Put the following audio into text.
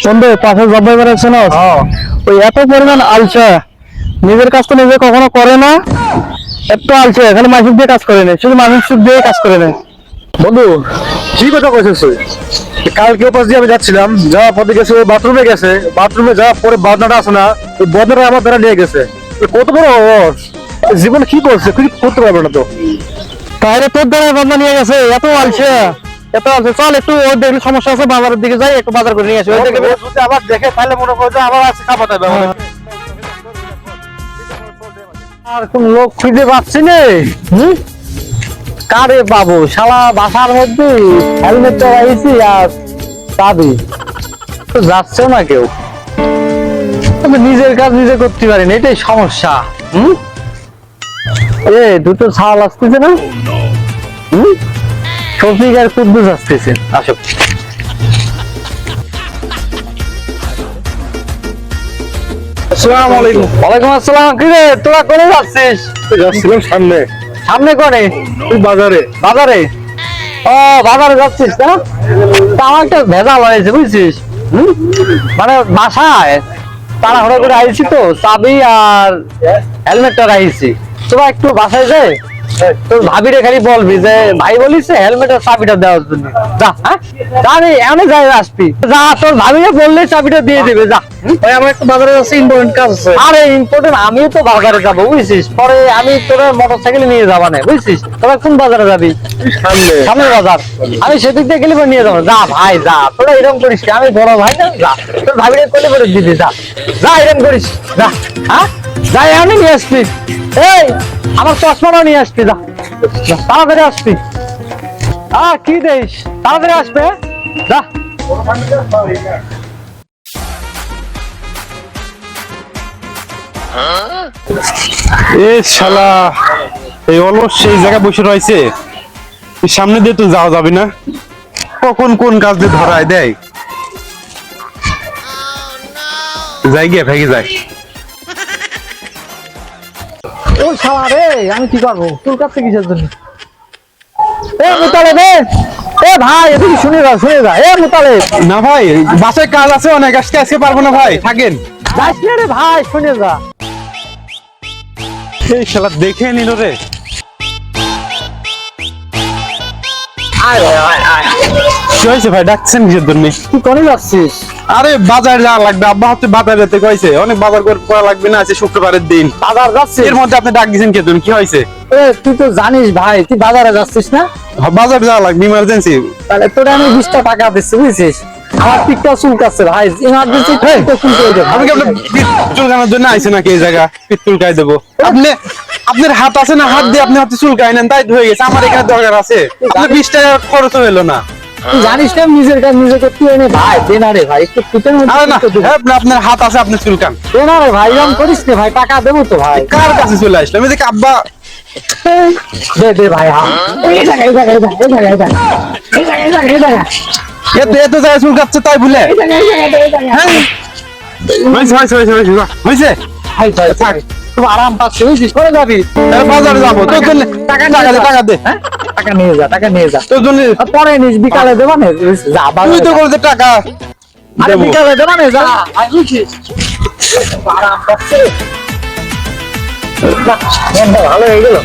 বন্ধু পাশে জব্বাই বেড়াচ্ছে না, ওই এত পরিমাণ আলসা, নিজের কাজ তো নিজে কখনো করে না, এত আলসা, এখানে মাসিক দিয়ে কাজ করে নেই, শুধু মানুষ সুখ দিয়ে কাজ করে নেই। বন্ধু কি কথা কইছিস? কালকে ওপাশ দিয়ে আমি যাচ্ছিলাম, যাওয়ার পথে গেছে বাথরুমে গেছে, বাথরুমে যাওয়ার পরে বদনাটা আছে না, ওই বদনাটা আমার দ্বারা নিয়ে গেছে। কত বড় অবস, জীবনে কি করছে কিছু করতে পারবে না তো। তাহলে তোর দ্বারা বন্ধা নিয়ে গেছে, এত আলসা, এত আলসা। চল একটু ওর দেখলে সমস্যা আছে, বাজারের দিকে যাই, একটু বাজার করে নিয়ে আসি। ওই দেখে যদি আবার দেখে তাহলে মনে করো যে আবার আছে খাবার দেবে। আর কোন লোক খুঁজে পাচ্ছি না, কারে পাবো? শালা বাসার মধ্যে হেলমেট লাগাইছি আর চাবি, তো যাচ্ছেও না কেউ। আমি নিজের কাজ নিজে করতে পারি না, এটাই সমস্যা। এ দুটো ছাল আসতেছে না, শফিক আর কুদ্দুস আসতেছে। আসো। আসসালামু আলাইকুম। ওয়ালাইকুম আসসালাম। কি রে, তোরা কোনে যাচ্ছিস? যাচ্ছিলাম সামনে। সামনে কোনে? তুই বাজারে। বাজারে? ও বাজারে যাচ্ছিস না? তা আমার একটা ভেজাল হয়েছে বুঝছিস, মানে বাসায় তাড়াহুড়ো করে আইছি তো, চাবি আর হেলমেটটা রাখছি। তোরা একটু বাসায় যায় তোর ভাবিরে খালি বলবি যে ভাই বলিস হেলমেট আর চাবিটা দেওয়ার জন্য। যা, হ্যাঁ আমি এমনি যাই, আসবি যা, তোর ভাবিরে বললে চাবিটা দিয়ে দিবে। যা, ভাই আমার একটু বাজারে আছে, ইম্পর্টেন্ট কাজ আছে। আরে ইম্পর্টেন্ট, আমিও তো বাজারে যাবো বুঝছিস, পরে আমি তোর মোটরসাইকেল নিয়ে যাবা না বুঝছিস। তোরা কোন বাজারে যাবি? সামনে। সামনে বাজার, আমি সেদিক দিয়ে গেলে নিয়ে যাবো। যা ভাই যা, তোরা এরকম করিস, আমি বড় ভাই না, যা তোর ভাবিরে করলে করে দিবি। যা যা, এরকম করিস, যা। হ্যাঁ যাই, আমি নিয়ে আসবি। এই আমার চশমাটা নিয়ে আসবি, যা যা, তাড়াতাড়ি আসবি। কি দেশ, তাড়াতাড়ি আসবে, যা। এ শালা, এই অলস সেই জায়গায় বসে রয়েছে, সামনে দিয়ে তো যাওয়া যাবে না, কখন কোন কাজ দিয়ে ধরায় দেয়। যাই গিয়ে ভেগে যায়। ও শালা রে, আমি কি করবো? তোর কাছে কিসের জন্য? এ মুতালে রে, এ ভাই এদিকে শুনে যা, শুনে যা। এ মুতালে, না ভাই, বাসায় কাজ আছে অনেক, আজকে পারবো না ভাই, থাকেন। যাস না রে ভাই, শুনে যা। এই শালা দেখে নিল রে। কি হয়েছে ভাই, ডাকছেন কিসের জন্য? তুই কোনে যাচ্ছিস? আরে বাজার যাওয়া লাগবে, আব্বা হচ্ছে বাজার যেতে কইছে, অনেক বাজার করা লাগবে না, আছে শুক্রবারের দিন। বাজার যাচ্ছিস? এর মধ্যে আপনি ডাক দিয়েছেন কে? কি হয়েছে? এ তুই তো জানিস ভাই, তুই বাজারে যাচ্ছিস না? বাজার যাওয়া লাগবে, ইমার্জেন্সি। তাহলে তোরা আমি 20টা টাকা দিচ্ছি বুঝছিস, আমার পিঠটা চুলকাচ্ছে ভাই, ইমার্জেন্সি চুলকে দেবো। আমি কি আপনার পিঠ চুলকানোর জন্য আইছে নাকি এই জায়গা পিঠ চুলকাই দেবো? আপনার হাত আছে না, হাত দিয়ে আপনি হাতে চুলকাই নেন, তাই হয়ে গেছে। আমার এখানে দরকার আছে, আপনার 20 টাকা খরচ হলো না। তুই জানিস না নিজের কাজ নিজে করতে হয় না ভাই, দে না রে ভাই, একটু পিঠের আরে না, মধ্যে আপনার হাত আছে, আপনি চুলকান। দে না রে ভাই, এরকম করিস না ভাই, টাকা দেবো তো ভাই। কার কাছে চলে আসলাম? এই যে আব্বা, দে দে ভাই, এই জায়গা, এই জায়গা, এই জায়গা, এই জায়গা, এই জায়গা, এই জায়গা, এই জায়গা, এত জায়গায় চুলকাচ্ছে তাই বলে? হয়েছে ভাই ভাই থাক, খুব আরাম পাচ্ছি বুঝছিস, করে যাবি? বাজারে যাবো, তোর জন্য টাকা টাকা দে। হ্যাঁ টাকা নিয়ে যা, টাকা নিয়ে যা, তোর জন্য পরে নিস, বিকালে দেবা না, যা তুই তো বলতে টাকা আরে দেবো। বিকালে দেবা না, যা বুঝছিস, আরাম পাচ্ছে। ভালো হয়ে গেল।